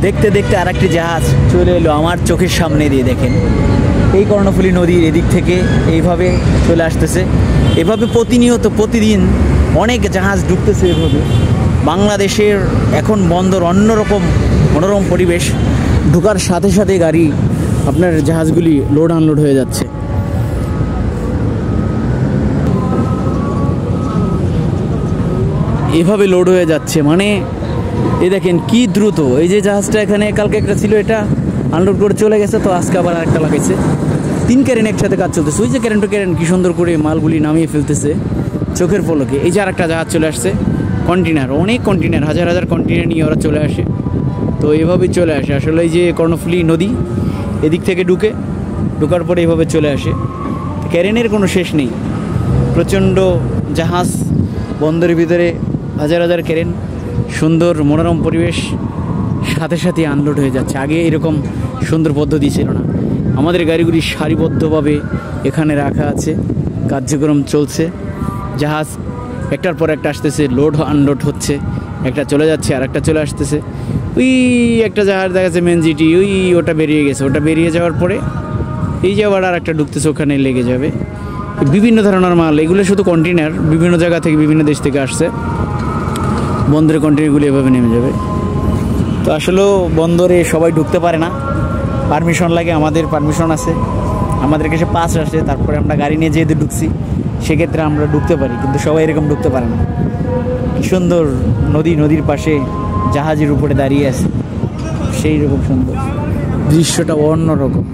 দেখতে দেখতে আরেকটি জাহাজ চলে এলো আমার চোখের সামনে দিয়ে। দেখেন এই কর্ণফুলী নদীর এদিক থেকে এইভাবে চলে আসতেছে। এভাবে প্রতিনিয়ত প্রতিদিন অনেক জাহাজ ঢুকতেছে। এভাবে বাংলাদেশের এখন বন্দর অন্যরকম মনোরম পরিবেশ। ঢোকার সাথে সাথে গাড়ি আপনার জাহাজগুলি লোড আনলোড হয়ে যাচ্ছে। এভাবে লোড হয়ে যাচ্ছে, মানে এই দেখেন কি দ্রুত। এই যে জাহাজটা এখানে কালকে একটা ছিল, এটা আনলোড করে চলে গেছে, তো আজকে আবার আরেকটা লাগাইছে। 3 ক্যারেন একসাথে কাজ চলতেছে। ওই যে ক্যারেন টু ক্যারেন কি সুন্দর করে মালগুলি নামিয়ে ফেলতেছে চোখের পলকে। এই যে আরেকটা জাহাজ চলে আসছে, কন্টেনার, অনেক কন্টেনার, হাজার হাজার কন্টেনার নিয়ে ওরা চলে আসে। তো এভাবেই চলে আসে। আসলে এই যে কর্ণফুলী নদী এদিক থেকে ঢোকার পরে এভাবে চলে আসে। ক্যারেনের কোনো শেষ নেই, প্রচণ্ড জাহাজ, বন্দরের ভিতরে হাজার হাজার ক্যারেন, সুন্দর মনোরম পরিবেশ, সাথে সাথে আনলোড হয়ে যাচ্ছে। আগে এরকম সুন্দর পদ্ধতি ছিল না। আমাদের গাড়িগুলি সারিবদ্ধভাবে এখানে রাখা আছে, কার্যক্রম চলছে। জাহাজ একটার পর একটা আসতেছে, লোড আনলোড হচ্ছে, একটা চলে যাচ্ছে আর একটা চলে আসতেছে। ওই একটা জাহাজ দেখা যাচ্ছে মেন জিটি, ওটা বেরিয়ে গেছে। ওটা বেরিয়ে যাওয়ার পরে এই যে আবার আর একটা ঢুকতেছে, ওখানে লেগে যাবে। বিভিন্ন ধরনের মাল, এগুলো শুধু কন্টেনার, বিভিন্ন জায়গা থেকে বিভিন্ন দেশ থেকে আসছে। বন্দরে কন্টেনারগুলি এভাবে নেমে যাবে। তো আসলেও বন্দরে সবাই ঢুকতে পারে না, পারমিশন লাগে। আমাদের পারমিশন আছে, আমাদের কাছে পাস আসে, তারপরে আমরা গাড়ি নিয়ে যেহেতু ঢুকছি সেক্ষেত্রে আমরা ঢুকতে পারি, কিন্তু সবাই এরকম ঢুকতে পারে না। কি সুন্দর নদীর পাশে জাহাজের উপরে দাঁড়িয়ে আছে, সেই রকম সুন্দর দৃশ্যটা অন্যরকম।